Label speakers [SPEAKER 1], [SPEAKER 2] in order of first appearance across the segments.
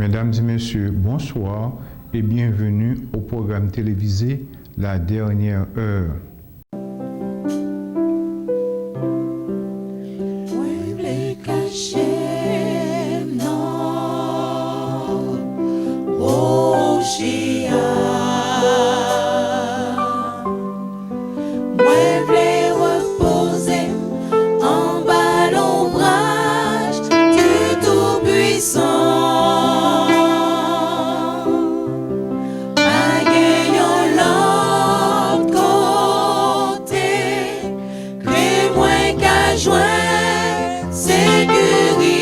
[SPEAKER 1] Mesdames et messieurs, bonsoir et bienvenue au programme télévisé La Dernière Heure.
[SPEAKER 2] Sécurité.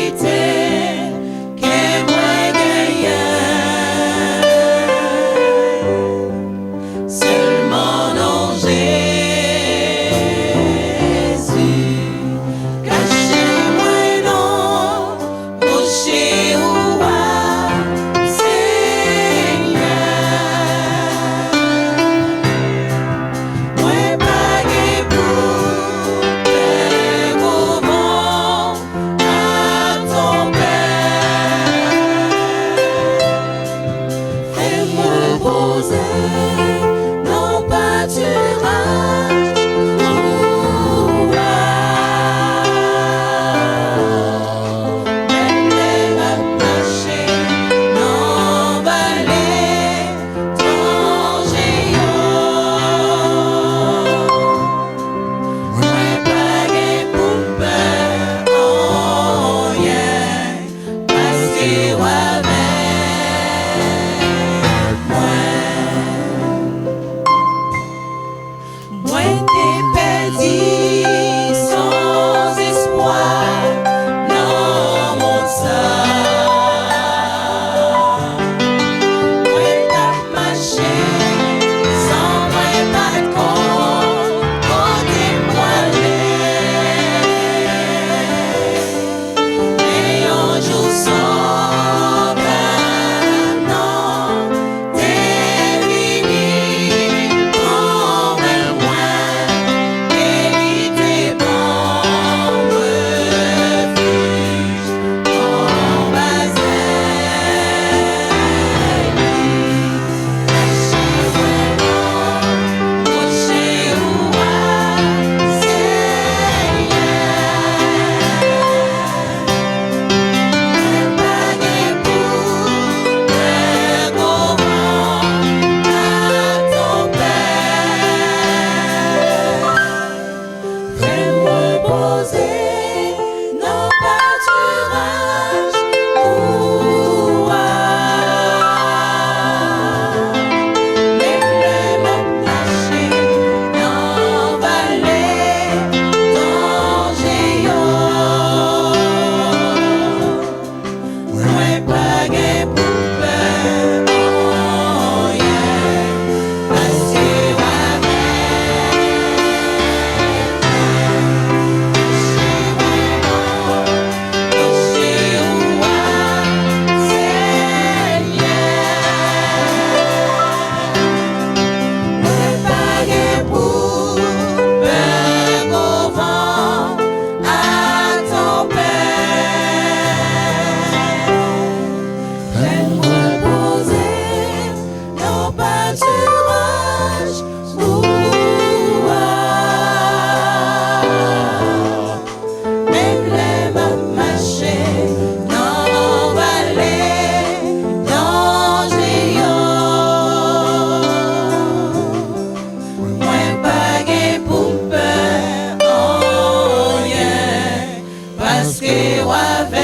[SPEAKER 2] Paske wavek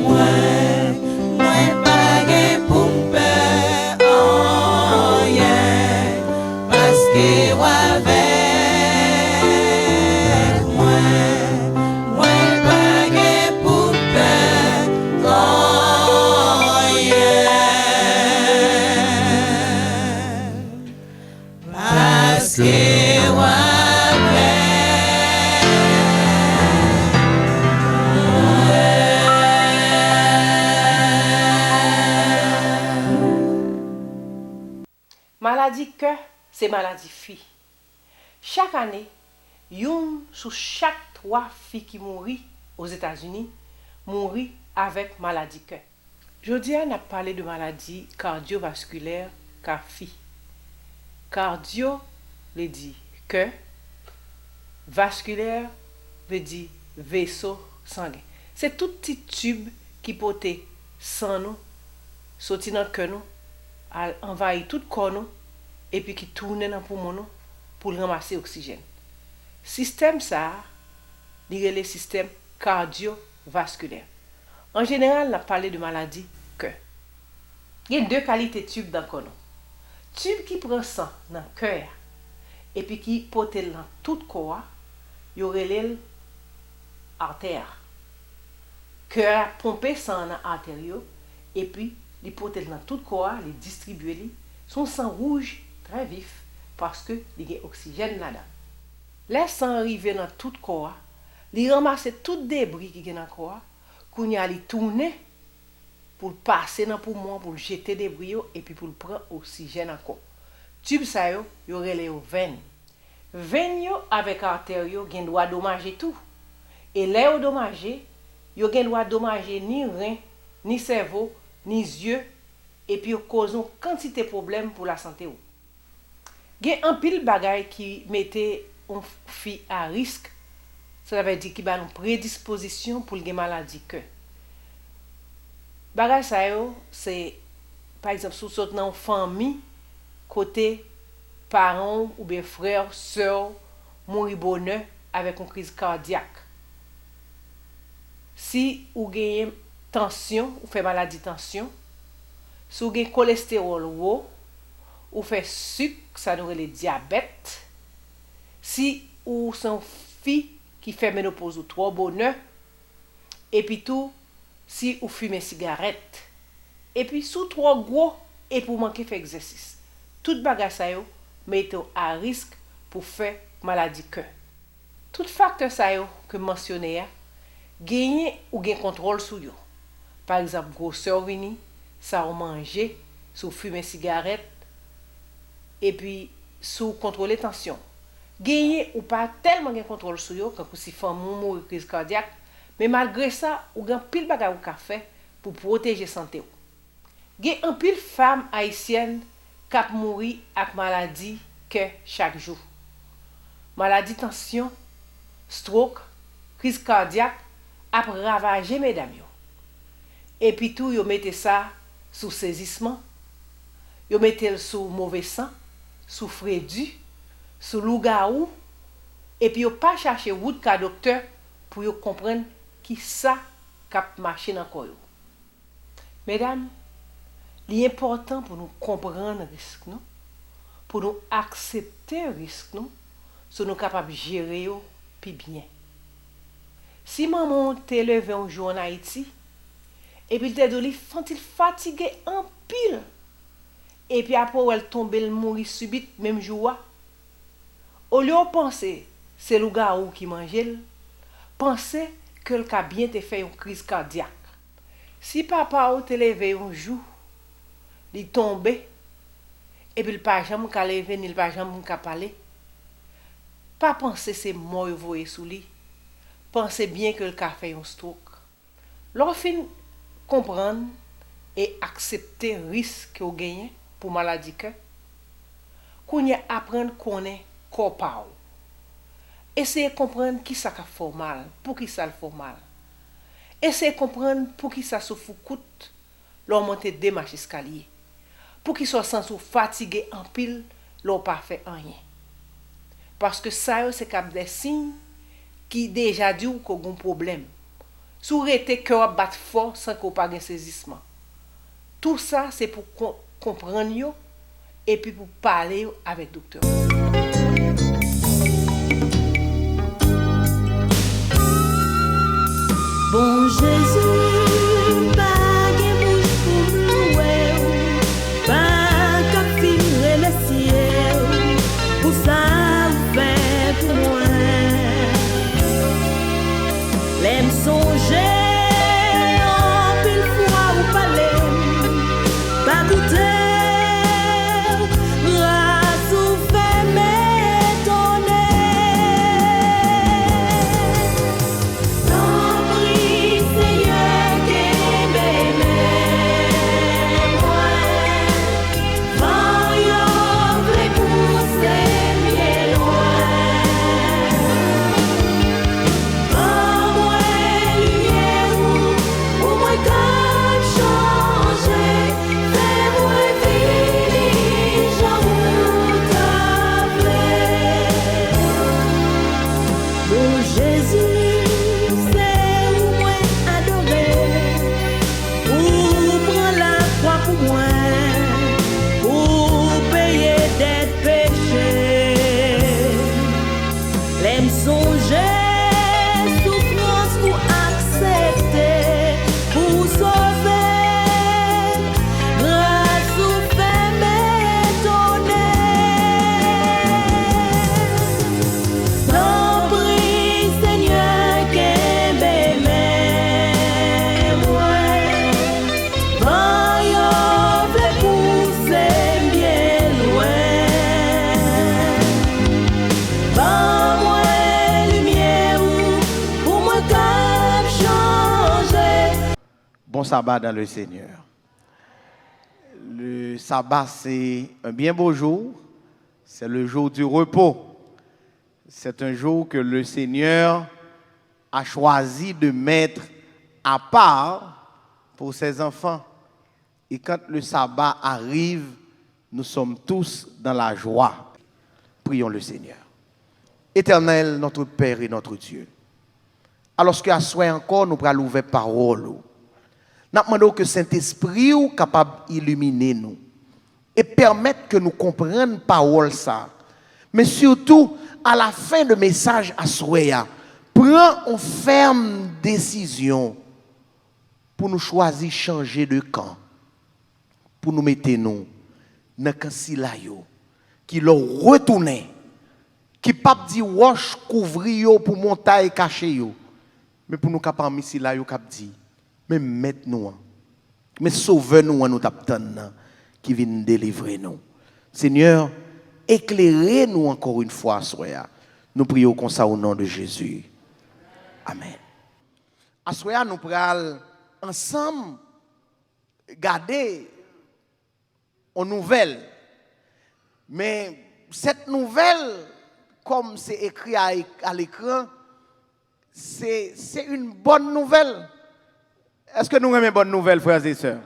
[SPEAKER 2] mwen, mwen pa gen pou mpe anyen. Paske wavek mwen, mwen pa gen pou mpe anyen. Paske
[SPEAKER 3] maladie cœur, c'est maladie fille. Chaque année, une sur chaque 3 filles qui mourit aux États-Unis mourit avec maladie cœur. Aujourd'hui, on a parlé de maladie cardiovasculaire car fille. Cardio veut dire cœur, vasculaire veut dire vaisseau sanguin. C'est tout petit tube qui porte sang nous, sorti dans le cœur nous, envahit tout corps nous, et puis qui tourne dans le poumon nous pour ramasser l'oxygène. Système ça, il est le système cardiovasculaire. En général, on a parlé de maladie cœur. Il y a 2 qualités de tubes dans le corps nous. Tube qui prend sang dans le cœur et puis qui porte dans tout le corps, il y aurait l'artère. Cœur a pompé sang dans l'artère et puis il porte dans tout le corps, il distribue son sang rouge très vif parce que il y a oxygène là-dedans. Le sang arrive dans tout le corps, il ramasse tout débris qui est dans le corps, qu'on y a tourner pour passer dans le poumon, pour jeter des débris et puis pour prendre oxygène encore. Tube ça yo aurait les veines. Veines yo avec artère yo gen droit dommager tout. Et les yo dommager, yo gen droit dommager ni rein, ni cerveau, ni yeux et puis cause une quantité de problèmes pour la santé. Gen un pile bagay qui mettait une fille à risque. Ça veut dire qu'il a une prédisposition pour les maladies cœur. Bagay ça yo, c'est par exemple sous saute dans famille côté parents ou bien frères, sœurs mourir bonheur avec une crise cardiaque. Si ou gagne tension, ou fait maladie tension, si ou gagne cholestérol ou fait sucre, ça nous le diabète. Si ou son fille qui fait ménopause ou trop bonheur, et puis tout si ou fume cigarette, et puis sous trop gros et pour manquer faire exercice. Tout bagage ça yo mette à risque pour faire maladie cœur. Tout facteur ça yo que mentionné gagner ou gain contrôle sur yo. Par exemple, grosseur vini, ça ou manger, sous fumer cigarette et puis sous contrôler tension. Gagner ou pas tellement gain contrôle sur yo quand si femme mourir crise cardiaque, mais malgré ça ou gain pile bagage ou ka fait pour protéger santé ou. Gen un pile femme haïtienne k'ap mouri ak maladie que chaque jour. Maladie tension, stroke, crise cardiaque ap ravager mesdames yo. Et puis tout yo mette ça sous saisissement, yo mette sous mauvais sang, sous frédu, sous lougaou et puis yo pas chercher route ka docteur pour yo comprendre qui ça k'ap marcher dans corps yo. Mesdames, l'important pour nous comprendre le risque, non? Pour nous accepter le risque, non? Si nous sommes capables de gérer puis bien. Si maman t'est levé un jour en Haïti, et puis t'es dit, faut-il fatigué en pile, et puis après elle tombe, elle mourit subite, même jour, au lieu de penser, c'est le gars qui mange, pensez que le cas bien te fait une crise cardiaque. Si papa ou te levé un jour, il tombe et puis le pas jamais ka lever ni le pas jamais ka parler, pas penser c'est mort voyer sous lui, pensez bien que le ka fait un stroke. L'orphin comprendre et accepter risque au gagne pour maladie cœur, qu'on y apprendre connaître corps pa ou. Essayez comprendre qui ça fait mal, pour qui ça le fait mal. Essayez comprendre pour qui ça souffre coûte l'on monter des marches escalier. Pour qu'ils soient sans fatigué en pile, l'on pas fait rien. Parce que ça c'est cap des signes qui déjà dit ou qu'on a un problème. Si vous êtes cœur bat fort sans qu'on pas un saisissement. Tout ça c'est pour comprendre yo, et puis pour parler avec le docteur.
[SPEAKER 2] Bon Jésus, pas de bouche pour louer, pas qu'à finir le ciel, pour ça vous fait pour moi. L'aime songer, en pile fois ou parler, pas goûter.
[SPEAKER 4] Bon sabbat dans le Seigneur. Le sabbat, c'est un bien beau jour. C'est le jour du repos. C'est un jour que le Seigneur a choisi de mettre à part pour ses enfants. Et quand le sabbat arrive, nous sommes tous dans la joie. Prions le Seigneur. Éternel, notre Père et notre Dieu. Alors qu'à soi encore, nous allons ouvrir parole. Nous demandons que Saint-Esprit soit capable d'illuminer nous et permettre que nous comprenions parole ça. Mais surtout, à la fin du message à soi, prends une ferme décision pour nous choisir changer de camp, pour nous mettre nous dans le camp qui leur retourner, qui pas dit wash couvrir pour montagne cacher mais pour nous capables ici là yo cap dit mais mettez-nous, mais sauvez-nous en nous t'attendant qui vient délivrer nous. Seigneur, éclairez-nous encore une fois, soya. Nous prions comme ça au nom de Jésus. Amen. À soya, nous prenons ensemble garder une nouvelle. Mais cette nouvelle, comme c'est écrit à l'écran, c'est une bonne nouvelle. Est-ce que nous aimons une bonne nouvelle, frères et sœurs?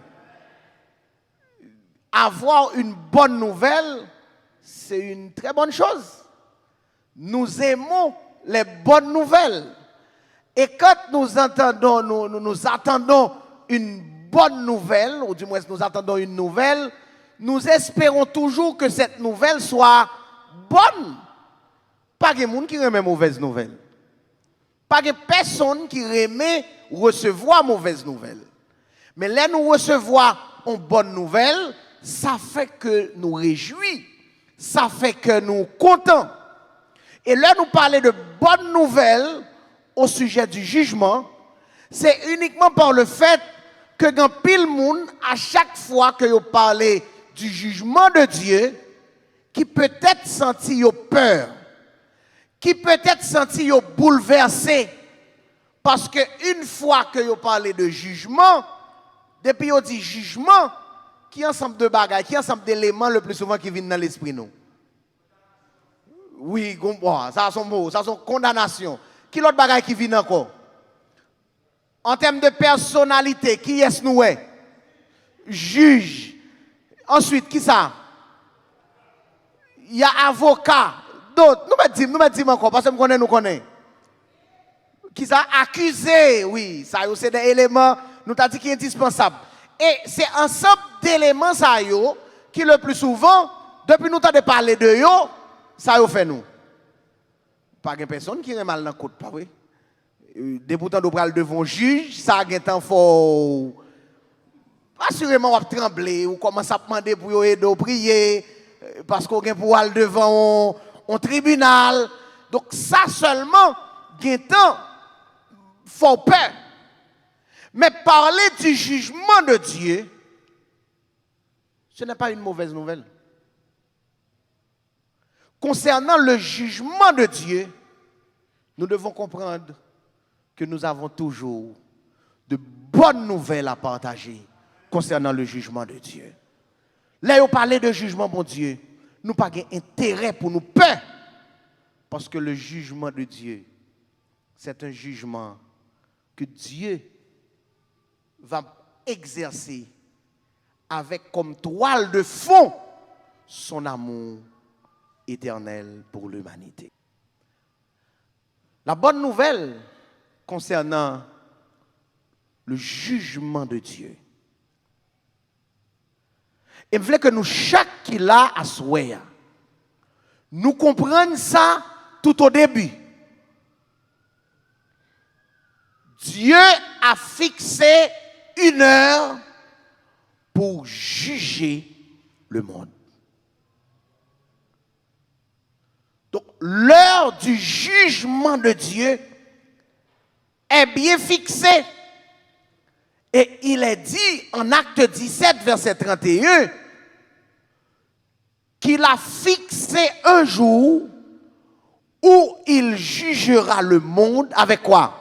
[SPEAKER 4] Avoir une bonne nouvelle, c'est une très bonne chose. Nous aimons les bonnes nouvelles. Et quand nous attendons une bonne nouvelle, ou du moins nous attendons une nouvelle, nous espérons toujours que cette nouvelle soit bonne. Pas de monde qui aime mauvaise nouvelle. Pas de personne qui aime recevoir mauvaise nouvelle. Mais là, nous recevons une bonne nouvelle, ça fait que nous réjouissons, ça fait que nous contents. Et là, nous parlons de bonnes nouvelles au sujet du jugement, c'est uniquement par le fait que dans pile monde, à chaque fois que vous parlez du jugement de Dieu, qui peut-être senti peur, qui peut-être senti bouleversé, parce que une fois que vous parlez de jugement, depuis vous dit jugement, qui ensemble de bagages, qui ensemble d'éléments le plus souvent qui viennent dans l'esprit nous. Oui, ça sont mots, ça sont condamnations. Qui l'autre bagaille qui vient encore? En termes de personnalité, qui est-ce nous est? Juge. Ensuite, qui ça? Il y a avocat. D'autres. Nous mettons encore, parce que nous connaissons. qui ça accusé, oui, ça c'est des éléments, nous t'a dit qui est indispensable. Et c'est ensemble d'éléments ça yo qui le plus souvent, depuis nous t'avons parlé de yo, ça yo fait nous. Pas de personne qui est mal dans le côte, pas vrai? Débutant de pral devant juge, ça a un temps fort. Assurément, on va trembler, ou commence à demander pour aider à prier, parce qu'on a pour aller devant un tribunal. Donc, ça seulement, il y a un temps, faut peur. Mais parler du jugement de Dieu, ce n'est pas une mauvaise nouvelle. Concernant le jugement de Dieu, nous devons comprendre que nous avons toujours de bonnes nouvelles à partager concernant le jugement de Dieu. Là, on parlait de jugement, mon Dieu, nous n'avons pas intérêt pour nous peur, parce que le jugement de Dieu, c'est un jugement que Dieu va exercer avec comme toile de fond son amour éternel pour l'humanité. La bonne nouvelle concernant le jugement de Dieu. Et je veux que nous, chaque qui l'a à souhait, nous comprenions ça tout au début. Dieu a fixé une heure pour juger le monde. Donc, l'heure du jugement de Dieu est bien fixée. Et il est dit en Acte 17, verset 31, qu'il a fixé un jour où il jugera le monde avec quoi?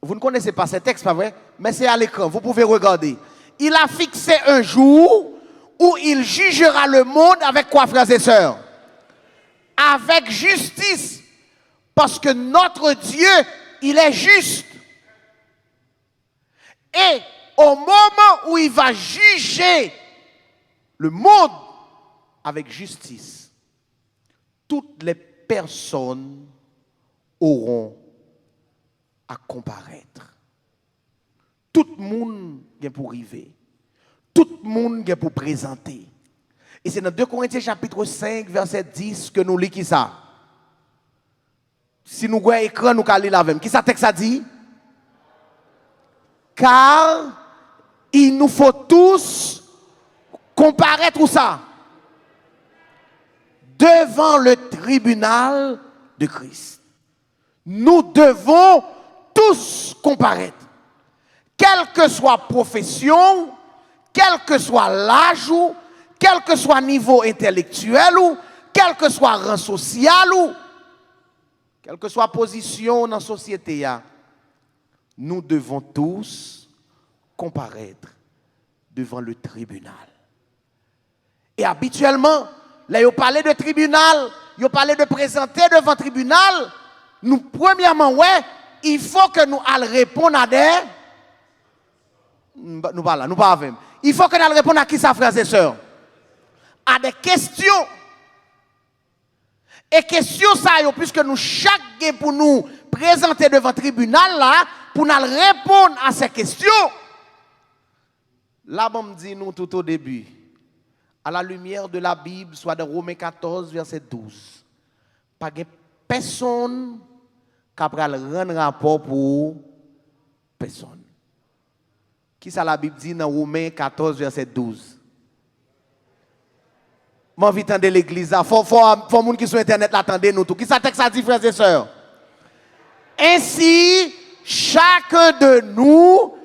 [SPEAKER 4] Vous ne connaissez pas ce texte, pas vrai? Mais c'est à l'écran, vous pouvez regarder. Il a fixé un jour où il jugera le monde avec quoi, frères et sœurs? Avec justice. Parce que notre Dieu, il est juste. Et au moment où il va juger le monde avec justice, toutes les personnes auront à comparaître. Tout le monde est pour arriver. Tout le monde est pour présenter. Et c'est dans 2 Corinthiens chapitre 5, verset 10 que nous lisons ça. Si nous voyons l'écran, nous allons lire la même. Qui ça texte a dit? Car il nous faut tous comparaître où ça? Devant le tribunal de Christ. Nous devons tous comparaître. Quelle que soit profession, quel que soit l'âge, ou quel que soit niveau intellectuel, ou quel que soit rang social, ou quelle que soit position dans la société, nous devons tous comparaître devant le tribunal. Et habituellement, là, ils parlaient de tribunal, ils parlaient de présenter devant le tribunal. Nous, premièrement, ouais, il faut que nous allions répondre à des... Nous pas là, nous pas avec. Il faut que nous allions répondre à qui ça, frères et sœurs? À des questions. Et questions ça, puisque nous, chaque pour nous présenter devant le tribunal, là, pour nous répondre à ces questions. Là, on me dit nous tout au début, à la lumière de la Bible, soit dans Romains 14, verset 12, pas de personne qui va rendre rapport pour personne. Qui ça la Bible dit dans Romains 14, verset 12? Moi, je de l'église. Il faut que les gens qui sont sur Internet l'attendent nous tout. Qui ça texte a dit, frères et sœurs? Ainsi, chacun de nous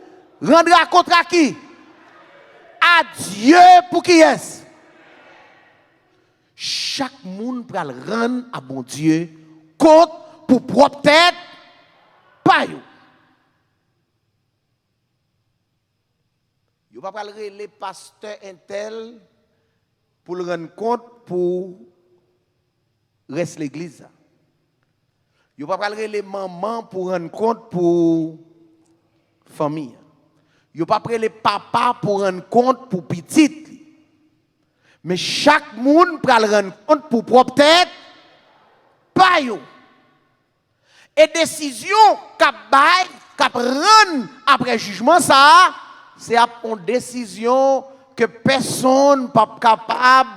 [SPEAKER 4] rendra compte à qui? À Dieu pour qui est-ce? Chaque monde va rendre à bon Dieu compte pour propre tête, pas yo. Yo pas les pasteurs intel pour le rendre compte pour reste l'église. Yo pas les mamans pour rendre compte pour famille. Yo pas les papas pour rendre compte pour petite. Mais chaque monde pour rendre compte pour propre tête, pas yo. Et décision qu'a prendre après jugement ça, c'est une décision que personne n'est pas capable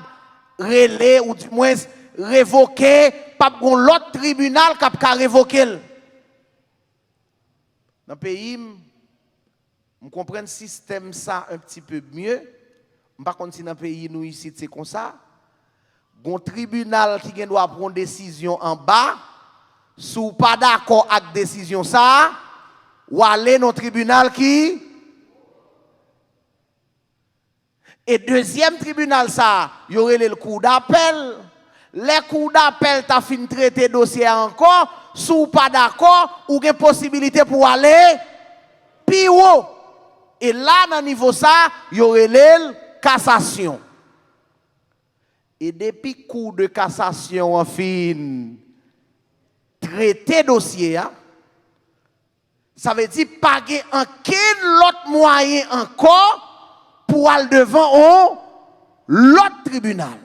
[SPEAKER 4] de relayer ou du moins révoquer, pas l'autre tribunal qui a révoqué. Dans le pays, je comprends le système ça un petit peu mieux. Par contre, si dans le pays, nous ici, c'est comme ça. Un tribunal qui doit prendre une décision en bas, si vous pas d'accord avec la décision ça, ou aller dans le tribunal qui. Et deuxième tribunal ça, il y aurait le cours d'appel. Les cours d'appel t'as fini traiter dossier encore, si vous pas d'accord, ou une possibilité pour aller plus haut. Et là, dans le niveau ça, il y aurait la cassation. Et depuis cours de cassation en fin traiter dossier, ça veut dire pas aucun autre moyen encore pour aller devant l'autre tribunal.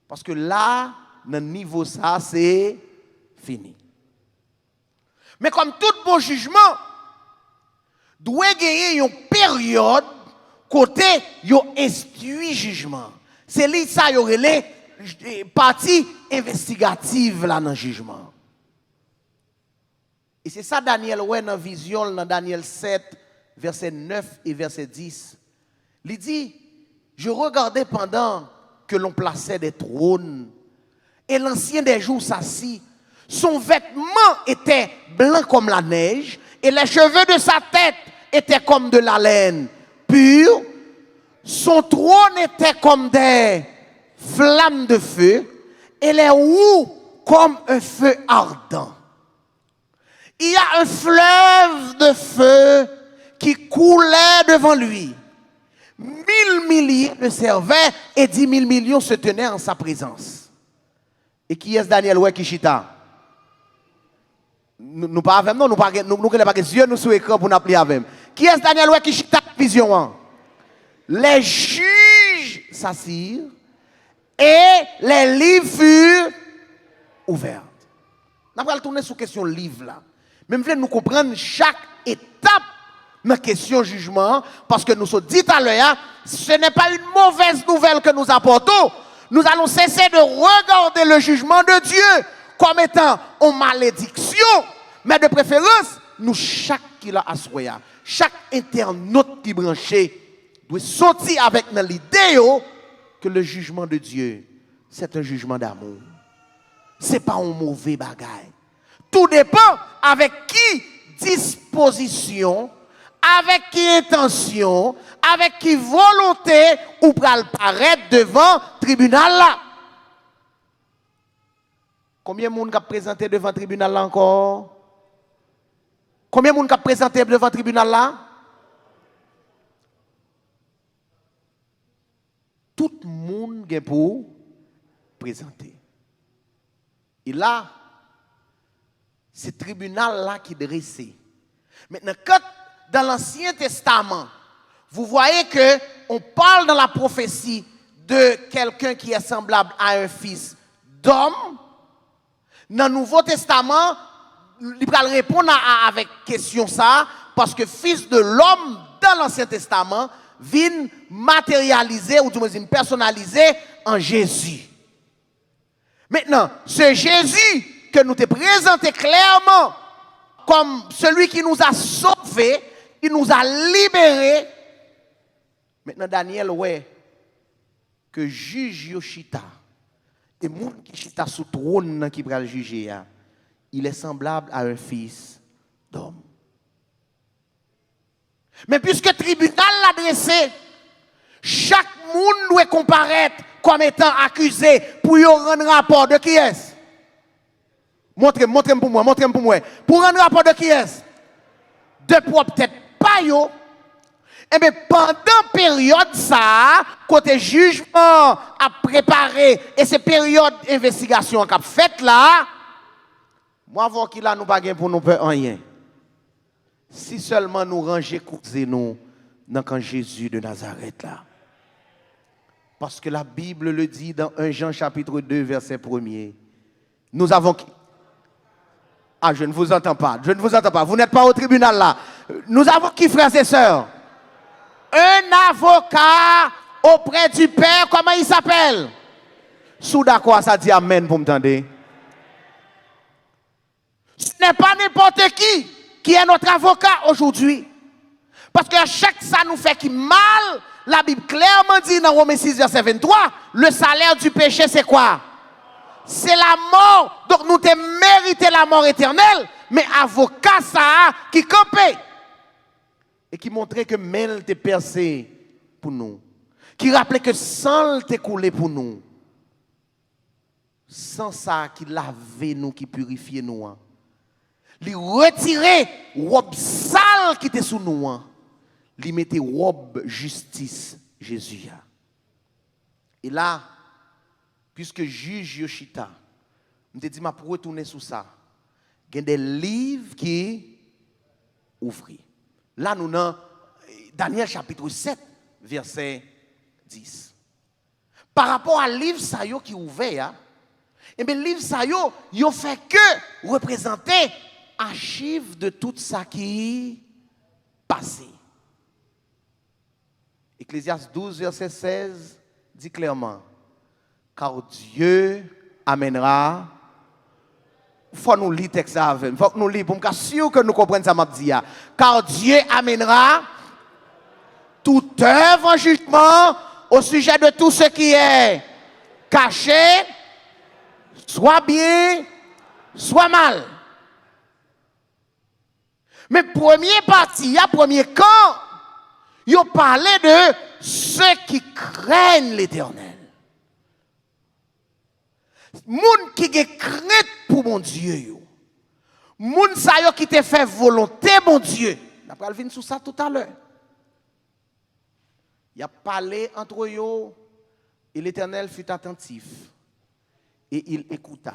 [SPEAKER 4] Parce que là, dans le niveau ça, c'est fini. Mais comme tout bon jugement, doit gagner une période côté yo instruit jugement. C'est là ça y aurait les parties investigatives là dans le jugement. Et c'est ça Daniel ouais dans vision dans Daniel 7 verset 9 et verset 10. Il dit je regardais pendant que l'on plaçait des trônes et l'ancien des jours s'assit. Son vêtement était blanc comme la neige et les cheveux de sa tête étaient comme de la laine pure. Son trône était comme des flammes de feu et les roues comme un feu ardent. Il y a un fleuve de feu qui coulait devant lui. 1000 milliers le servaient et 10 000 millions se tenaient en sa présence. Et qui est Daniel Wekishita? Nous pas avec nous, nous pas les yeux nous sur l'écran pour nous appeler avec. Qui est Daniel Wekishita vision? Les juges s'assirent et les livres furent ouverts. Nous allons tourner sur la question livre là. Même si nous comprenons chaque étape dans la question jugement, parce que nous sommes dit à l'heure, ce n'est pas une mauvaise nouvelle que nous apportons. Nous allons cesser de regarder le jugement de Dieu comme étant une malédiction, mais de préférence, nous chaque qui l'a assoyé, chaque internaute qui branché, doit sortir avec l'idée que le jugement de Dieu, c'est un jugement d'amour. Ce n'est pas un mauvais bagage. Tout dépend avec qui disposition, avec qui intention, avec qui volonté ou pral paraître devant le tribunal là. Combien de monde a présenté devant le tribunal là encore? Combien de monde a présenté devant le tribunal là? Tout le monde est pour présenter. Et là, c'est le tribunal là qui est dressé. Maintenant, quand dans l'Ancien Testament, vous voyez que on parle dans la prophétie de quelqu'un qui est semblable à un fils d'homme. Dans le Nouveau Testament, il va répondre avec question ça, parce que fils de l'homme dans l'Ancien Testament vient matérialiser ou du moins personnaliser en Jésus. Maintenant, ce Jésus que nous te présentons clairement comme celui qui nous a sauvés, qui nous a libérés. Maintenant, Daniel, ouais, que juge Yoshita, et monde qui chita sous trône qui va le juger, il est semblable à un fils d'homme. Mais puisque le tribunal l'a dressé, chaque monde doit comparaître comme étant accusé pour y rendre rapport de qui est-ce? Montrez-moi pour moi, montrez-moi pour moi. Pour rendre rapport de qui est-ce? De propre tête pas yo. Et bien pendant la période ça, côté jugement a préparé et ces périodes d'investigation qu'a fait là, moi voir qu'il a nous pas pour nous faire rien. Si seulement nous ranger couser nous dans quand Jésus de Nazareth là. Parce que la Bible le dit dans 1 Jean chapitre 2 verset 1er. Nous avons Ah, je ne vous entends pas. Je ne vous entends pas. Vous n'êtes pas au tribunal là. Nous avons qui, frères et sœurs? Un avocat auprès du Père. Comment il s'appelle? Sous d'accord, ça dit amen pour me tendre. Ce n'est pas n'importe qui est notre avocat aujourd'hui. Parce que chaque ça nous fait qui mal, la Bible clairement dit dans Romains 6, verset 23, le salaire du péché c'est quoi? C'est la mort. Donc nous te mérité la mort éternelle, mais avocat ça qui campait et qui montrait que Mel t'est percé pour nous. Qui rappelait que sang t'est coulé pour nous. Sans ça qui lavait nous, qui purifiait nous. Li retirer robe sale qui était sous nous. Li mettait robe justice Jésus. Et là, puisque juge Yoshita, je me dit ma pour retourner sur ça. Il y a des livres qui ouvrent. Là nous dans Daniel chapitre 7 verset 10. Par rapport à livre ça yo qui ouvert, et bien livre ça yo fait que représenter archive de tout ça qui passé. Ecclésiaste 12 verset 16 dit clairement, car Dieu amènera. Il faut nous lire texte avant. Il faut que nous lire pour me sûr que nous comprenions ça m'a dit. Car Dieu amènera toute œuvre en jugement au sujet de tout ce qui est caché, soit bien, soit mal. Mais première partie, premier camp, il parlait de ceux qui craignent l'Éternel. Moun qui a crainte pour mon Dieu. Moun sa yo qui te fait volonté mon Dieu. On va venir sur ça tout à l'heure. Il a parlé entre eux et l'Éternel fut attentif et il écouta.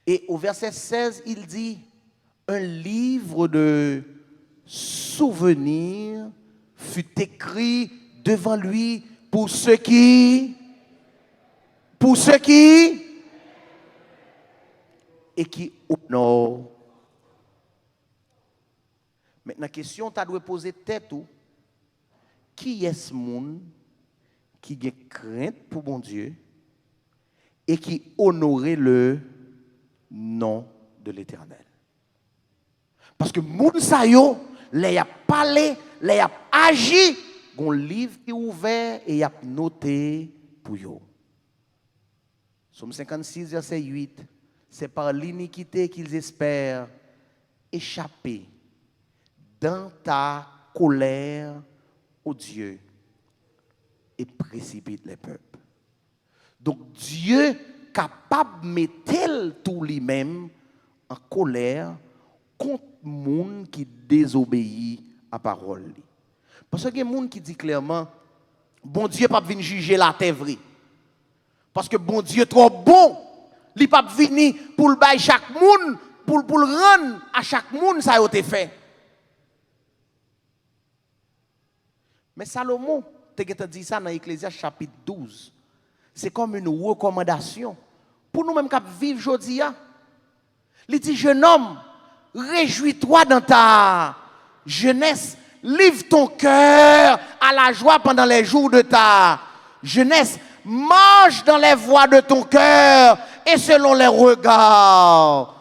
[SPEAKER 4] Et au verset 16, il dit, un livre de souvenirs fut écrit devant lui pour ceux qui et qui honorent. Maintenant, question, tu dois poser tête ou qui est ce monde qui a crainte pour mon Dieu et qui honorait le nom de l'Éternel? Parce que moun sa yo, les a parlé, les a agi, un livre qui est ouvert et y a noté pour yo. Somme 56, verset 8, c'est par l'iniquité qu'ils espèrent échapper dans ta colère, ô Dieu, et précipite les peuples. Donc Dieu capable de mettre tout lui-même en colère contre monde qui désobéit à parole. Parce que y a monde qui dit clairement, bon Dieu pas venir juger la terre vraie. Parce que bon Dieu trop bon, il pas venir pour le bailler chaque monde, pour le rendre à chaque monde ça a été fait. Mais Salomon, tu as dit ça dans Ecclésiaste chapitre 12. C'est comme une recommandation pour nous-mêmes qui vivons aujourd'hui. Il dit, jeune homme, réjouis-toi dans ta jeunesse. Livre ton cœur à la joie pendant les jours de ta jeunesse. Marche dans les voies de ton cœur et selon les regards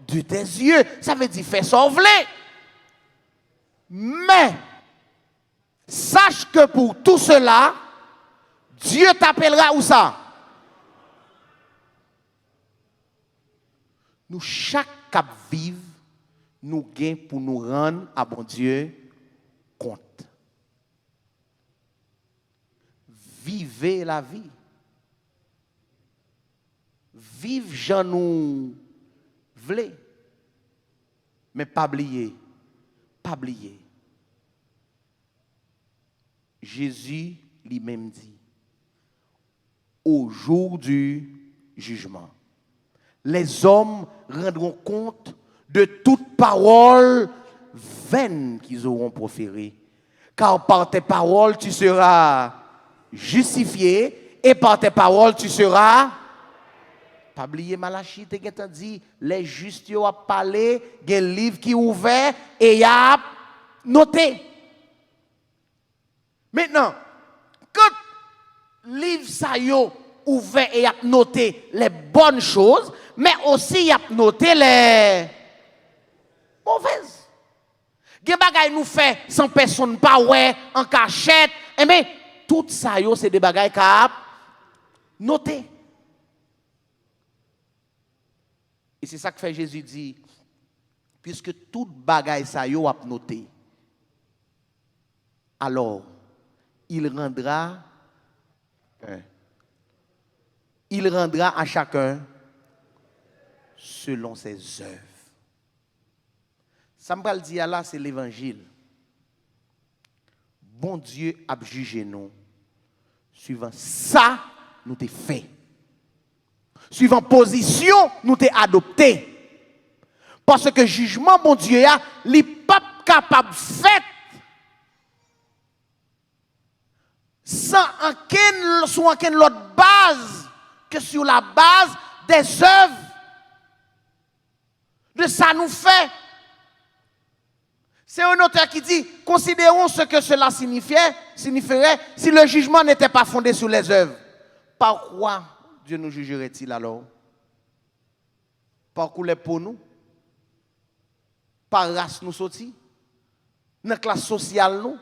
[SPEAKER 4] de tes yeux. Ça veut dire fais sauveler. Mais sache que pour tout cela, Dieu t'appellera où ça? Nous, chaque cap vive, nous gagnons pour nous rendre à bon Dieu compte. Vivez la vie. Vive j'en nous voulez. Mais pas oublier. Pas oublier. Jésus lui-même dit, au jour du jugement, les hommes rendront compte de toute parole vaine qu'ils auront proférée. Car par tes paroles, tu seras justifié et par tes paroles, tu seras Pas oublier Malachie, tu as dit, les justes ont parlé, il y a un livre qui est ouvert et il y a noté. Maintenant, quand le livre ça est ouvert et il y a noté les bonnes choses, mais aussi il y a noté les mauvaises. Il y a des bagages nous fait sans personne pas ouais en cachette, mais tout ça c'est des bagages qui a noté. Et c'est ça que fait Jésus dit, puisque tout bagaille ça yo a noté, alors il rendra à chacun selon ses œuvres. Ça me dit là, c'est l'évangile. Bon Dieu a jugé nous suivant ça nous t'ai fait. Suivant position, nous t'ai adopté. Parce que jugement, bon Dieu, il n'est pas capable de faire sur aucune autre base que sur la base des œuvres. De ça nous fait. C'est un auteur qui dit, considérons ce que cela signifierait si le jugement n'était pas fondé sur les œuvres. Par quoi Dieu nous jugerait-il alors? Par couleur pour nous? Par race nous sorti? Dans la classe sociale nous?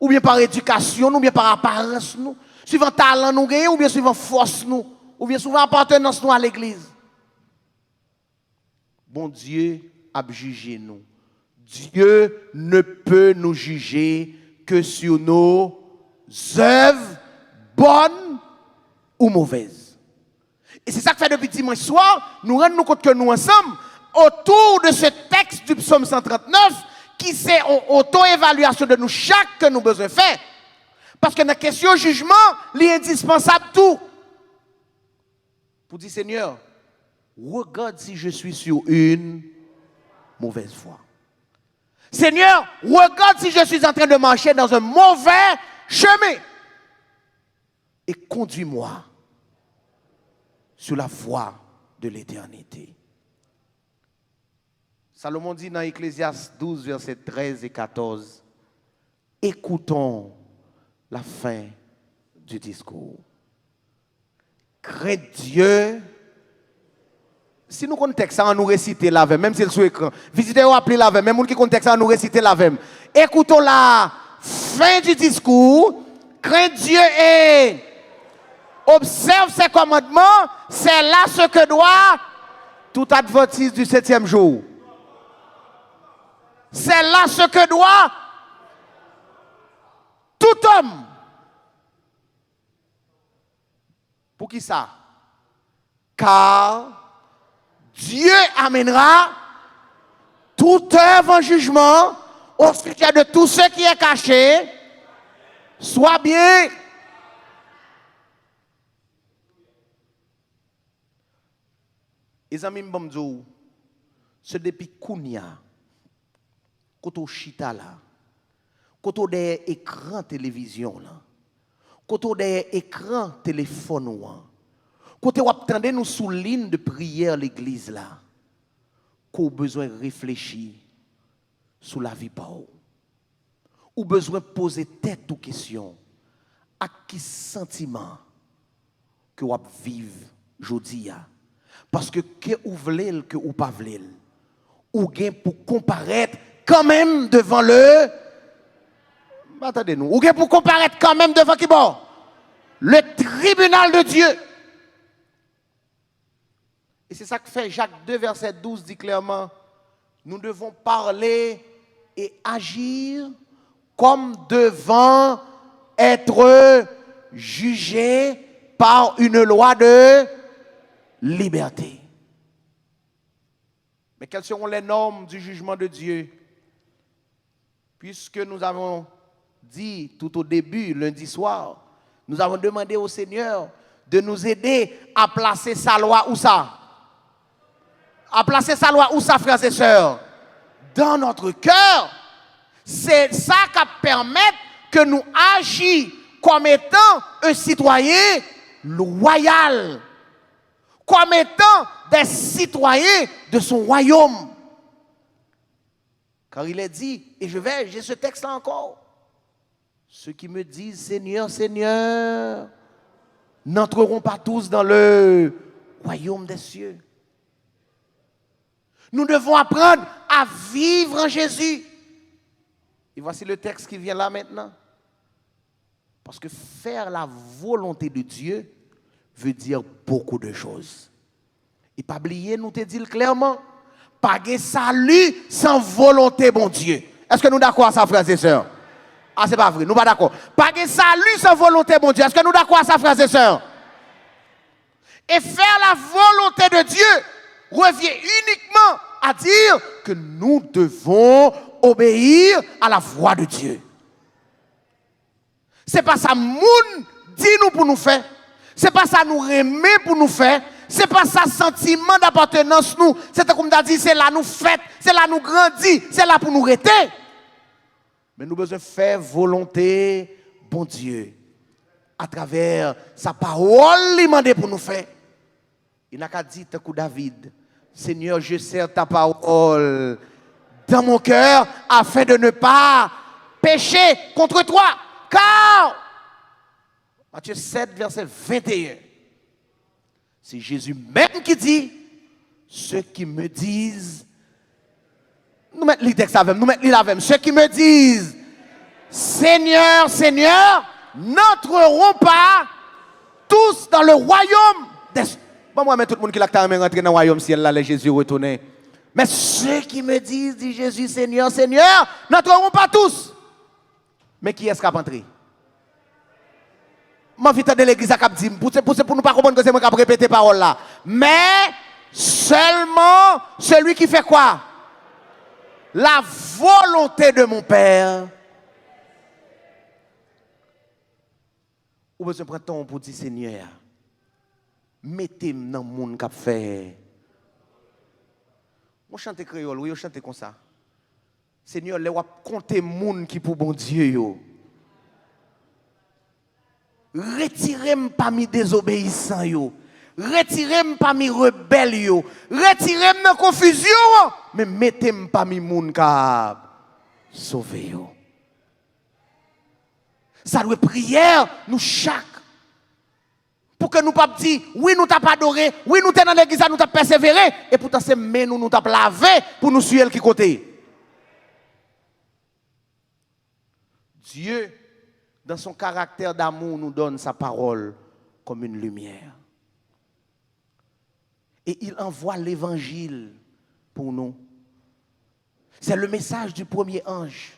[SPEAKER 4] Ou bien par éducation nous? Ou bien par apparence nous? Suivant talent nous gagnons? Ou bien suivant force nous? Ou bien suivant appartenance nous à l'église? Bon Dieu a jugé nous. Dieu ne peut nous juger que sur nos œuvres bonnes ou mauvaises. Et c'est ça que fait depuis dimanche soir, nous rendons compte que nous ensemble, autour de ce texte du psaume 139, qui c'est une auto-évaluation de nous chaque que nous besoin faire. Parce que dans la question jugement, il est indispensable tout. Pour dire Seigneur, regarde si je suis sur une mauvaise voie. Seigneur, regarde si je suis en train de marcher dans un mauvais chemin. Et conduis-moi sur la voie de l'éternité. Salomon dit dans Ecclésiaste 12, versets 13 et 14, écoutons la fin du discours. Crains Dieu. Si nous contexte ça, on nous réciter la veille, même si c'est sur l'écran. Visitez-vous appeler la veille, même nous qui contexte ça, on nous réciter la veille. Écoutons la fin du discours. Crains Dieu et observe ses commandements, c'est là ce que doit tout adventiste du 7e jour. C'est là ce que doit tout homme. Pour qui ça? Car Dieu amènera toute œuvre en jugement au sujet de tout ce qui est caché, soit bien. Les amis m'bamdou, c'est depuis Kounia, koto chita là, koto des écrans télévision là, koto des écrans téléphone ou, koto wap tande nous sous ligne de prière l'église là, qu'on besoin réfléchir sur la vie pa ou besoin poser tête aux questions, à qui sentiment que wap vive jodi ya. Parce que ou vle que ou pas vle, ou gain pour comparaître quand même devant le, attendez-nous, ou gain pour comparaître quand même devant qui bon? Le tribunal de Dieu. Et c'est ça que fait Jacques 2, verset 12, dit clairement, nous devons parler et agir comme devant être jugés par une loi de liberté. Mais quelles seront les normes du jugement de Dieu? Puisque nous avons dit tout au début, lundi soir, nous avons demandé au Seigneur de nous aider à placer sa loi où ça? À placer sa loi où ça, frères et sœurs? Dans notre cœur. C'est ça qui permet que nous agissions comme étant un citoyen loyal. comme étant des citoyens de son royaume. Car il est dit, et j'ai ce texte là encore, ceux qui me disent Seigneur, Seigneur, n'entreront pas tous dans le royaume des cieux. Nous devons apprendre à vivre en Jésus. Et voici le texte qui vient là maintenant. Parce que faire la volonté de Dieu veut dire beaucoup de choses. Et pas oublier, nous te dit clairement, pas de salut sans volonté, bon Dieu. Est-ce que nous d'accord à ça, frères et sœurs? Ah, c'est pas vrai, nous pas d'accord. Pas de salut sans volonté, bon Dieu. Est-ce que nous d'accord à ça, frères et sœurs? Et faire la volonté de Dieu revient uniquement à dire que nous devons obéir à la voix de Dieu. C'est pas ça moun dit nous pour nous faire. C'est pas ça nous remet pour nous faire. C'est pas ça sentiment d'appartenance nous. C'est comme t'as dit, c'est là nous fête, c'est là nous grandit, c'est là pour nous rester. Mais nous besoin faire volonté bon Dieu à travers sa parole lui demandé pour nous faire. Il n'a qu'à dire coup David, Seigneur, je serre ta parole dans mon cœur afin de ne pas pécher contre toi. Car, Matthieu 7, verset 21, c'est Jésus même qui dit, ceux qui me disent, nous mettons le texte avec, nous mettons le avec, ceux qui me disent, Seigneur, Seigneur, n'entreront pas tous dans le royaume des cieux. Bon, moi, mais tout le monde qui l'a rentré dans le royaume ciel, là, les Jésus retourné. Mais ceux qui me disent, dit Jésus, Seigneur, Seigneur, n'entreront pas tous. Mais qui est-ce qui a entré? Moi, vite de l'église à dit, pour nous pas comprendre que c'est moi qui a répété parole là. Mais seulement celui qui fait quoi? La volonté de mon Père. Ou besoin de prendre temps pour dire, Seigneur, mettez-moi dans le monde qui a fait. Moi, je chante créole, oui, je chante comme ça. Seigneur, les wap compter moun qui pour bon Dieu yo. Retirez-moi parmi désobéissants yo. Retirez-moi parmi rebelles yo. Retirez-moi dans confusion, mais mettez-moi parmi moun qui sauvé yo. Ça doit prière nous chaque pour que nous pas dire oui nous t'a pas adoré, oui nous t'es dans l'église nous t'a persévéré et pourtant c'est mais nous t'a lavé pour nous suivre qui côté. Dieu, dans son caractère d'amour, nous donne sa parole comme une lumière. Et il envoie l'évangile pour nous. C'est le message du premier ange.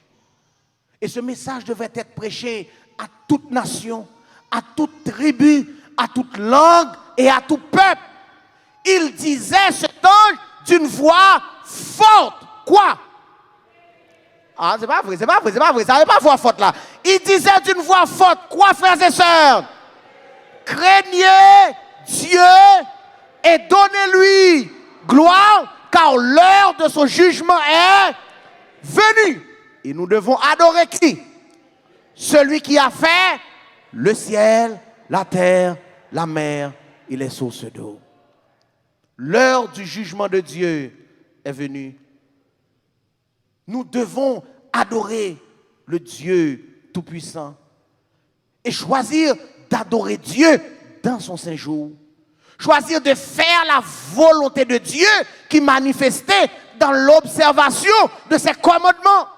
[SPEAKER 4] Et ce message devait être prêché à toute nation, à toute tribu, à toute langue et à tout peuple. Il disait cet ange d'une voix forte. Quoi? Ah, c'est pas vrai, ça n'est pas voix forte là. Il disait d'une voix forte, quoi frères et sœurs? Craignez Dieu et donnez-lui gloire, car l'heure de son jugement est venue. Et nous devons adorer qui? Celui qui a fait le ciel, la terre, la mer et les sources d'eau. L'heure du jugement de Dieu est venue. Nous devons adorer le Dieu Tout-Puissant et choisir d'adorer Dieu dans son saint jour. Choisir de faire la volonté de Dieu qui manifestait dans l'observation de ses commandements.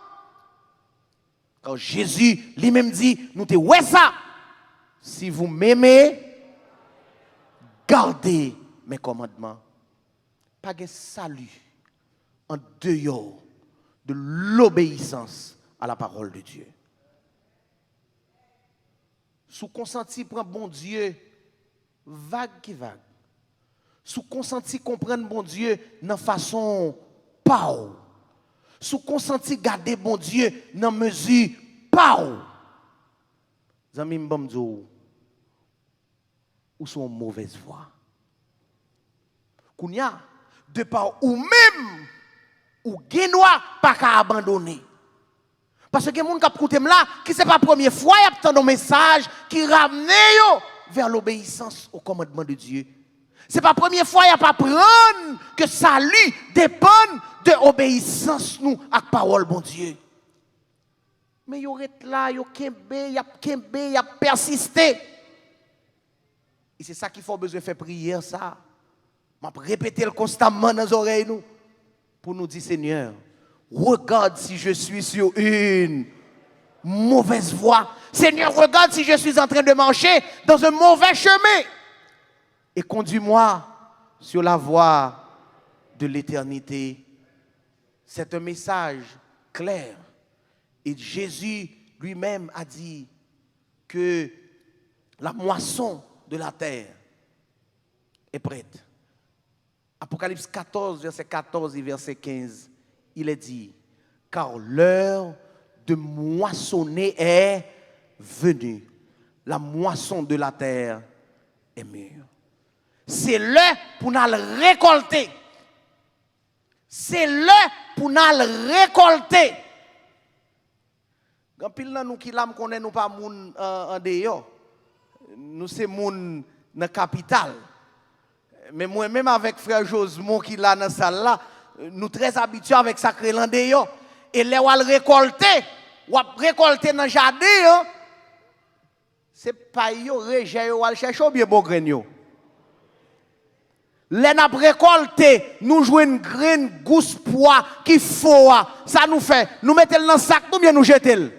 [SPEAKER 4] Quand Jésus lui-même dit, nous te ouais ça, si vous m'aimez, gardez mes commandements. Pas de salut en dehors de l'obéissance à la parole de Dieu. Sous consenti prendre bon Dieu, vague qui vague. Sous consenti comprendre bon Dieu dans façon pau. Sous consenti garder bon Dieu dans mesure pau. Zami mbamzo ou sont mauvaise voie. Kounya de par ou même ou genois pas qu'à abandonner. Parce que les gens qui écoutent là, qui c'est pas la première fois, il y a un message qui ramène vers l'obéissance au commandement de Dieu. C'est pas la première fois qu'il a pas prendre que salut dépend de l'obéissance nous à la parole bon Dieu. Mais il est là, il a persisté. Et c'est ça qu'il faut besoin de faire prière ça. Je vais répéter constamment dans les oreilles nous pour nous dire Seigneur, regarde si je suis sur une mauvaise voie. Seigneur, regarde si je suis en train de marcher dans un mauvais chemin. Et conduis-moi sur la voie de l'éternité. C'est un message clair. Et Jésus lui-même a dit que la moisson de la terre est prête. Apocalypse 14, verset 14 et verset 15, il est dit, car l'heure de moissonner est venue. La moisson de la terre est mûre. C'est l'heure pour nous récolter. C'est l'heure pour nous récolter. Quand pile nous qui l'âme connaît nous pas moun en dehors. Nous c'est moun dans la capitale. Mais moi même avec frère Josemont qui là dans salle là, nous très habitués avec sacré en dehors. Et là on récolter, ou récolter dans jardin, c'est pas yo rejet ou al chercher bien bon grain yo. Là n'a récolté, nous jouons une graine gousse poids qui faut ça nous fait, nous mettons dans sac ou bien nous jetons.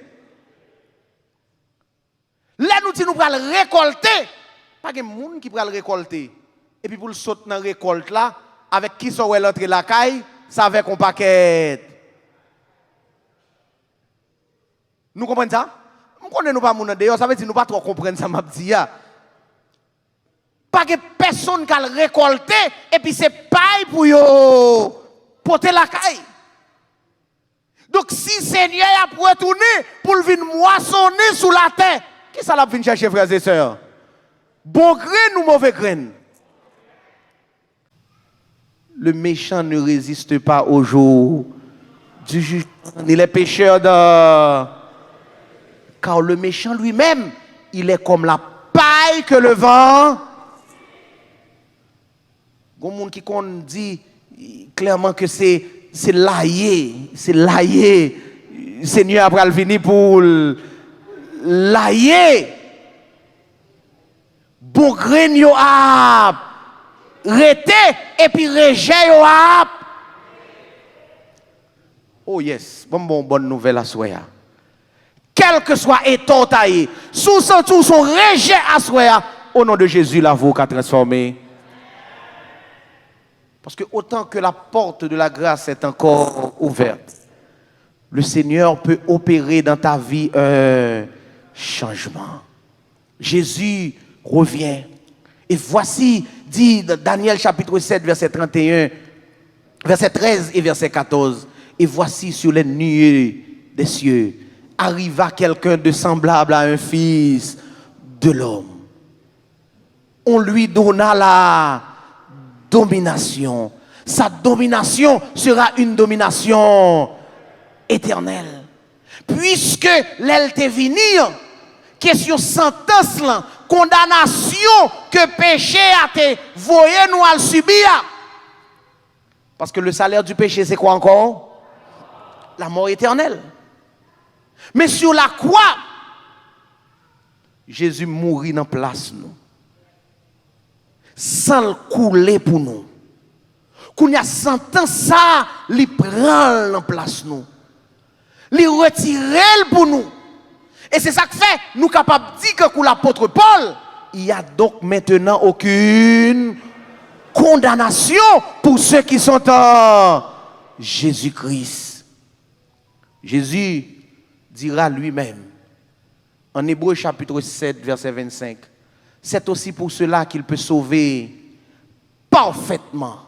[SPEAKER 4] Là nous dit nous pral récolter, pas de monde qui pral récolter. Et puis pour le sauter dans la récolte là, avec qui sont l'entrée la caille, ça avec un paquet. Nous comprenons ça? Nous connaissons pas mon dehors, ça veut dire nous pas trop comprendre ça m'a dit. Pas de personne qui a récolté et puis c'est paille pour yo porter la caille. Donc si Seigneur a retourné pour venir moissonner sous la terre, qui ça l'a venir chercher frères et sœurs? Bon grain ou mauvais grain? Le méchant ne résiste pas au jour du jugement, ni les pécheurs de... Car le méchant lui-même, il est comme la paille que le vent... Il y a des gens qui dit clairement que c'est laillé. C'est laillé. Le Seigneur après venir pour lailler. Bon grain yo a rete et puis rejet yo a. Oh yes, bonne nouvelle à soya. Quel que soit état taillé, sous son rejet à soya, au nom de Jésus la voix qu'a transformé. Parce que autant que la porte de la grâce est encore ouverte, le Seigneur peut opérer dans ta vie un changement. Jésus revient. Et voici, dit Daniel chapitre 7, verset 31, verset 13 et verset 14. Et voici sur les nuées des cieux, arriva quelqu'un de semblable à un fils de l'homme. On lui donna la domination. Sa domination sera une domination éternelle. Puisque l'elle te venir, question sentence là, condamnation que péché a te voyé nous à subir. Parce que le salaire du péché c'est quoi encore? La mort éternelle. Mais sur la croix, Jésus mourit dans place nous. Sans le couler pour nous. Qu'on y a sentence ça, il prend en place nous. Il retire pour nous. Et c'est ça que fait, nous capables de dire que pour l'apôtre Paul, il n'y a donc maintenant aucune condamnation pour ceux qui sont en Jésus-Christ. Jésus dira lui-même, en Hébreux chapitre 7, verset 25, c'est aussi pour cela qu'il peut sauver parfaitement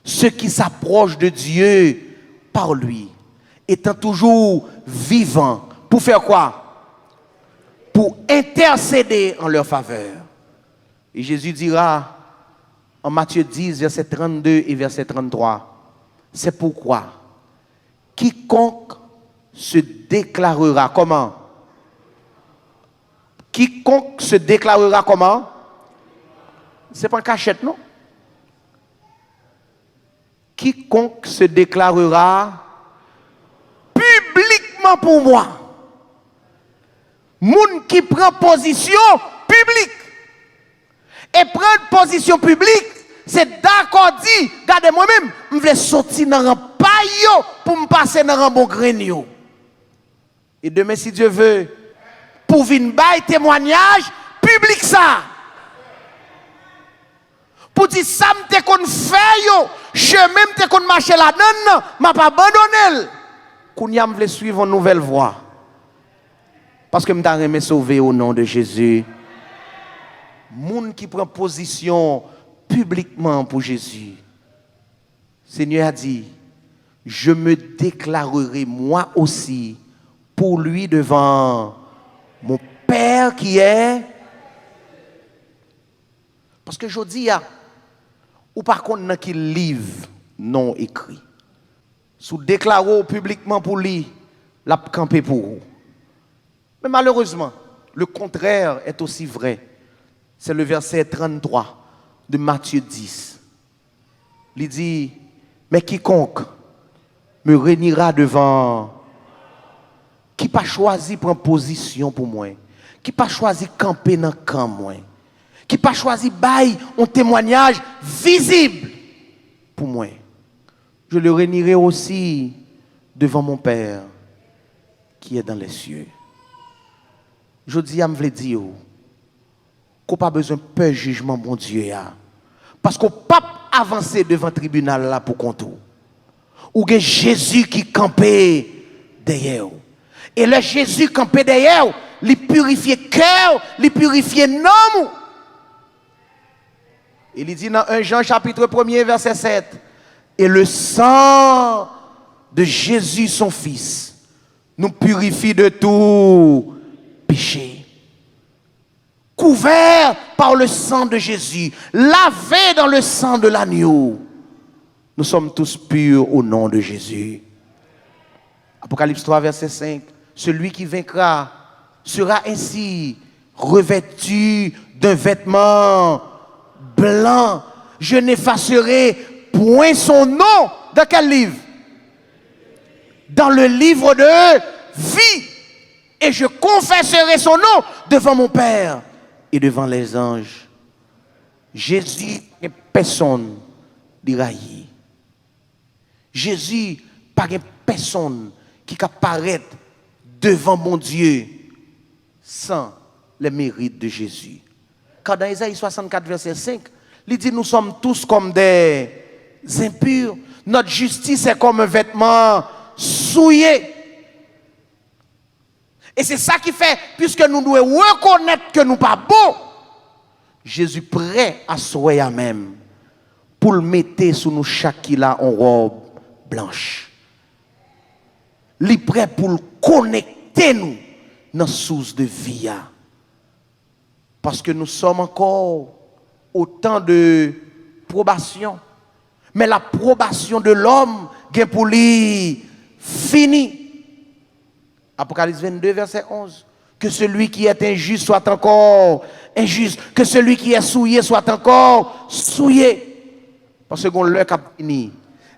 [SPEAKER 4] ceux qui s'approchent de Dieu par lui, étant toujours vivants. Pour faire quoi? Pour intercéder en leur faveur. Et Jésus dira en Matthieu 10, verset 32 et verset 33, c'est pourquoi quiconque se déclarera comment? Quiconque se déclarera comment? C'est pas une cachette, non? quiconque se déclarera publiquement pour moi. Moun qui prend position publique. Et prendre position publique, c'est d'accord dit, regardez moi-même, je vais sortir dans un paillot pour me passer dans un bon grenier. Et demain, si Dieu veut, pour venir bailler témoignage public ça. Pour dire ça, je qu'on fait yo, chemin me qu'on marcher là-dedans, m'a pas abandonné. Kounya me veut suivre une nouvelle voie. Parce que me t'a remis sauver au nom de Jésus. Moun qui prend position publiquement pour Jésus. Seigneur a dit, je me déclarerai moi aussi pour lui devant mon Père qui est. Parce que je dis, ou par contre, dans quel livre non écrit. Sous déclaré publiquement pour lui, l'a campé pour vous. Mais malheureusement, le contraire est aussi vrai. C'est le verset 33 de Matthieu 10. Il dit, mais quiconque me réunira devant, qui pas choisi prendre position pour moi, qui pas choisi camper dans le camp moi, qui pas choisi bail un témoignage visible pour moi, je le réunirai aussi devant mon Père qui est dans les cieux. Je dis à me dire qu'on n'a pas besoin de peur jugement mon Dieu. Parce qu'on ne peut pas avancer devant le tribunal là pour contour. Ou que Jésus qui campait derrière. Et le Jésus campé derrière, il purifie cœur, il purifie l'homme. Il dit dans 1 Jean chapitre 1er verset 7. Et le sang de Jésus son fils nous purifie de tout péché. Couvert par le sang de Jésus, lavé dans le sang de l'agneau, nous sommes tous purs au nom de Jésus. Apocalypse 3 verset 5. Celui qui vaincra sera ainsi revêtu d'un vêtement blanc. Je n'effacerai point son nom. Dans quel livre? Dans le livre de vie. Et je confesserai son nom devant mon Père et devant les anges. Jésus n'est personne d'irailler. Jésus pas personne qui apparaît devant mon Dieu sans les mérites de Jésus. Quand dans Isaïe 64 verset 5, il dit nous sommes tous comme des impurs. Notre justice est comme un vêtement souillé. Et c'est ça qui fait, puisque nous devons reconnaître que nous ne sommes pas beaux, Jésus prêt à soyer même pour le mettre sous nous chacun en robe blanche. Il est prêt pour le connecter nous dans la source de vie. Parce que nous sommes encore au temps de probation. Mais la probation de l'homme est pour lui fini. Apocalypse 22, verset 11. Que celui qui est injuste soit encore injuste. Que celui qui est souillé soit encore souillé. Parce que l'heure qui a fini,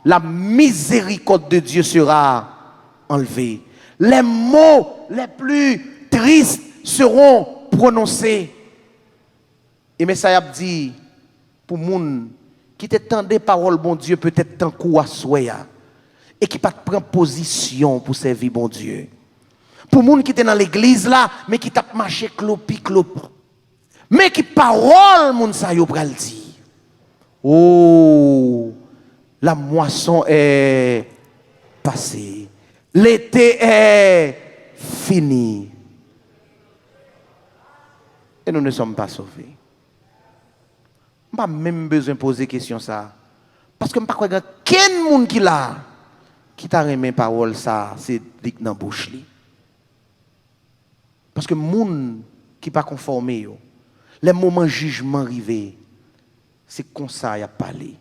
[SPEAKER 4] la miséricorde de Dieu sera enlevée. Les mots les plus tristes seront prononcés. Et Messiah a dit, pour les gens qui t'entendent parole bon Dieu, peut-être tant coup à soya, et qui pas prendre position pour servir bon Dieu. Pour les gens qui étaient dans l'église là, mais qui t'a marché clopi. Mais qui parole, moun sa yo pral di. Oh, la moisson est passée. L'été est fini. Et nous ne sommes pas sauvés. Je n'ai pas même besoin de poser question ça. Parce que je ne sais pas quel monde qui l'a, qui t'a remis parole ça, c'est dik dans bouche li. Parce que les gens qui ne sont pas conformés, les moments jugement arrivés, c'est comme ça qu'il a parlé.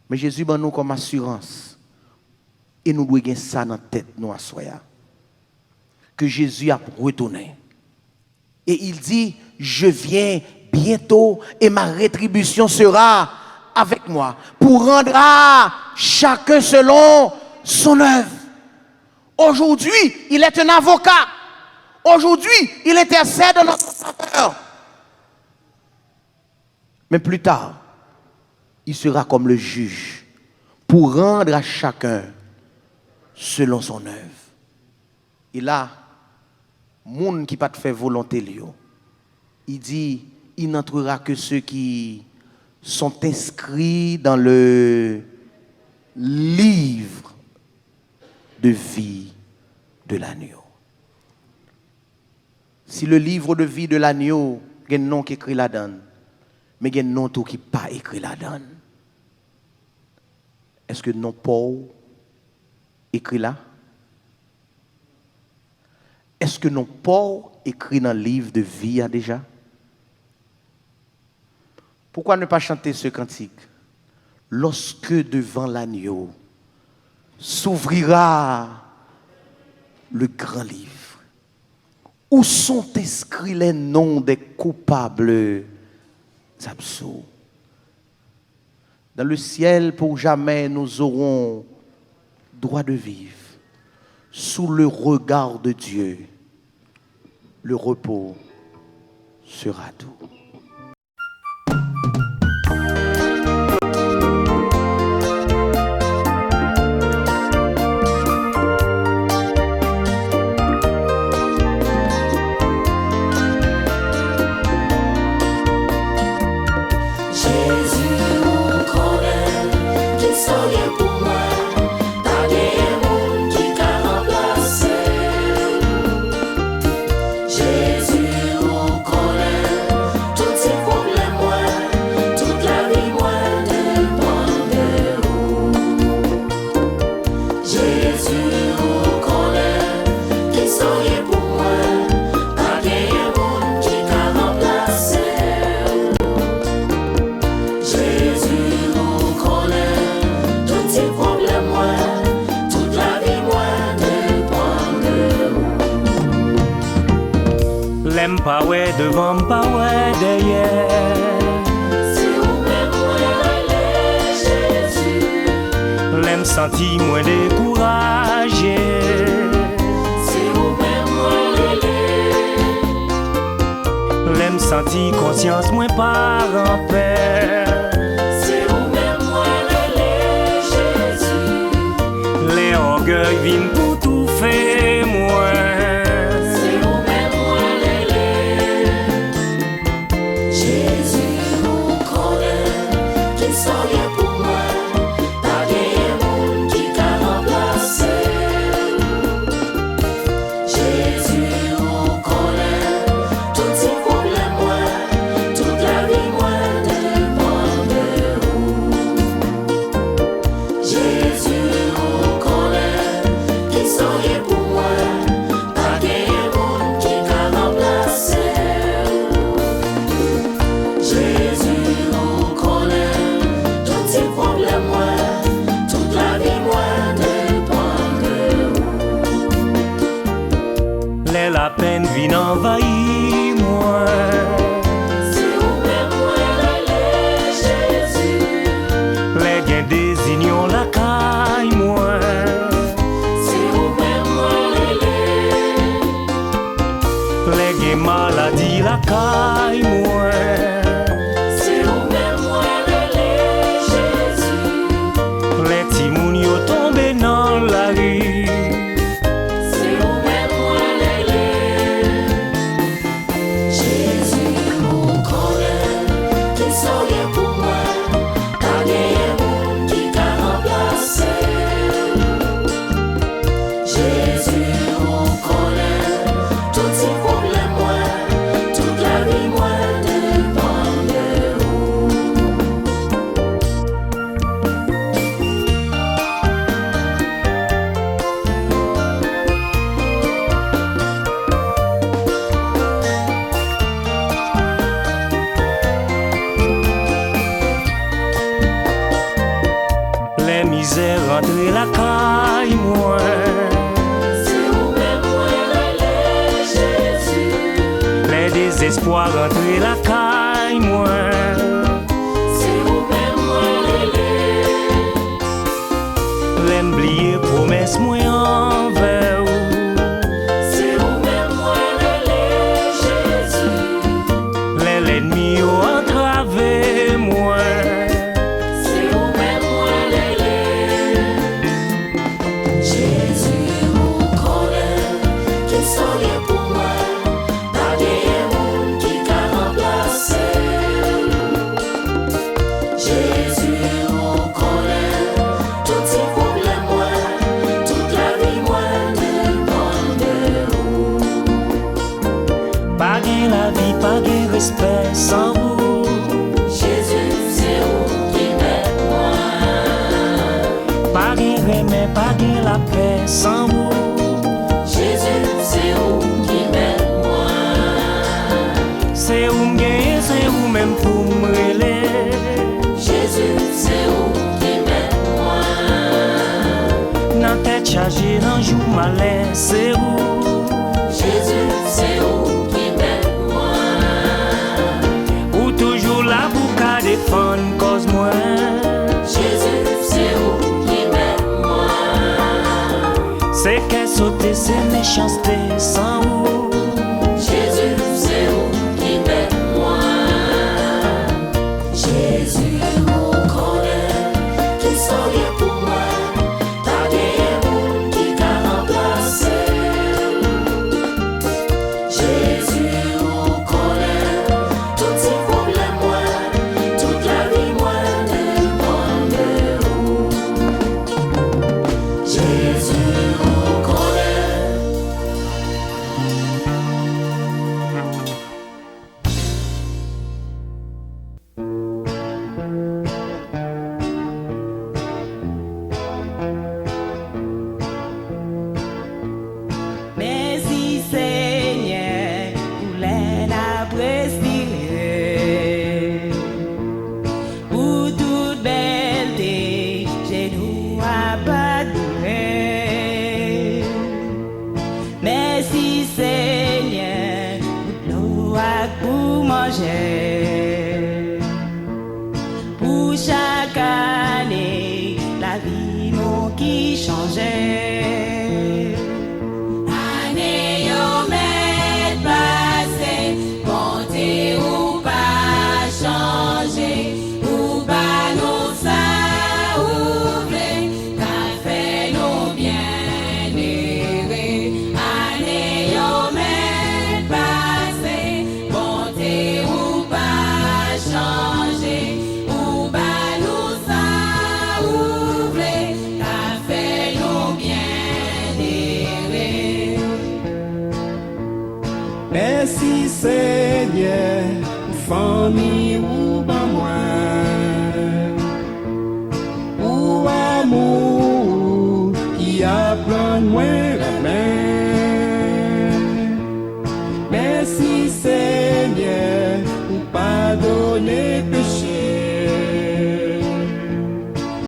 [SPEAKER 4] Mais Jésus ben nous comme assurance. Et nous devons avoir ça dans la tête, nous, à soya. Que Jésus a retourné. Et il dit, je viens bientôt et ma rétribution sera avec moi pour rendre à chacun selon son œuvre. Aujourd'hui, il est un avocat. Aujourd'hui, il intercède en notre faveur. Mais plus tard, il sera comme le juge pour rendre à chacun selon son œuvre. Et là, monde qui pas te fait volonté, il dit, il n'entrera que ceux qui sont inscrits dans le livre de vie de l'agneau. Si le livre de vie de l'agneau, il y a un nom qui écrit là-dedans, mais il y a un nom tout qui n'est pas écrit là-dedans. Est-ce que non Paul écrit là? Est-ce que non Paul écrit dans le livre de vie déjà? Pourquoi ne pas chanter ce cantique? Lorsque devant l'agneau s'ouvrira le grand livre, où sont inscrits les noms des coupables absous. Dans le ciel, pour jamais, nous aurons droit de vivre sous le regard de Dieu. Le repos sera doux.
[SPEAKER 5] Pas ouais devant, pas ouais derrière.
[SPEAKER 2] Si ou même ouais, Jésus.
[SPEAKER 5] L'aime senti moins découragé.
[SPEAKER 2] Si ou même ouais,
[SPEAKER 5] l'aime senti conscience moins par en paix.
[SPEAKER 2] Si ou même ouais, Jésus.
[SPEAKER 5] Les orgueils viennent pour tout faire moins. La peine vient envahir moi.
[SPEAKER 2] Si ou même ouais, Jésus.
[SPEAKER 5] Les gains désignons la caille moi.
[SPEAKER 2] Si ou même ouais,
[SPEAKER 5] les gains maladie la caille moi.
[SPEAKER 2] Si ou même ouais, Jésus.
[SPEAKER 5] Les timoun yo tombé dans la rue. Rentrer la caille moi.
[SPEAKER 2] Si ou même ouais, Jésus.
[SPEAKER 5] Les désespoirs rentrer la caille moi.
[SPEAKER 2] Si ou même
[SPEAKER 5] oublié promesse moi envers ou.
[SPEAKER 2] C'est où même moi les Jésus.
[SPEAKER 5] L'ennemi a entravé moi.
[SPEAKER 2] C'est où même moi les Jésus vous connaît, qui sont pour moi, pas des monde qui t'a remplacé. Jésus vous connaît, tous ces problèmes moi, toute la vie moi dépend de vous.
[SPEAKER 5] Pas gain la vie, pas gain respect sans vous.
[SPEAKER 2] Jésus c'est où qui met moi.
[SPEAKER 5] Pas gain remède, pas gain la paix sans vous.
[SPEAKER 2] Jésus c'est où qui met moi.
[SPEAKER 5] C'est où m'gagne, c'est où même pour me relayer.
[SPEAKER 2] Jésus c'est où qui met moi.
[SPEAKER 5] Nan tête chargée, nan jour malais, c'est où.
[SPEAKER 2] Jésus c'est où qui met moi.
[SPEAKER 5] Ou toujours là pour qu'à défendre cause moi.
[SPEAKER 2] Jésus c'est où qui met moi.
[SPEAKER 5] C'est qu'elle saute, c'est méchanceté sans vous.
[SPEAKER 2] Jésus c'est où qui met moi. Jésus vous connaît, qui sont liés pour moi. Pas des monde qui t'a remplacé. Jésus vous connaît, tous ces problèmes moi, toute la vie moi dépend de vous. Jésus vous connaît.
[SPEAKER 6] Merci Seigneur pour l'aide à respirer, pour toute belleté, j'ai nous abandonné. Merci Seigneur pour l'eau pour manger, pour chaque année la vie nous qui changeait. Année yo met passé, compter ou pas changer, ou pas nous ça ouvrir, qu'a fait nous bien errer. Année yo met passé, compter ou pas changer, ou pas nous ça ouvrir, qu'a fait nous bien errer.
[SPEAKER 7] Merci Seigneur, famille.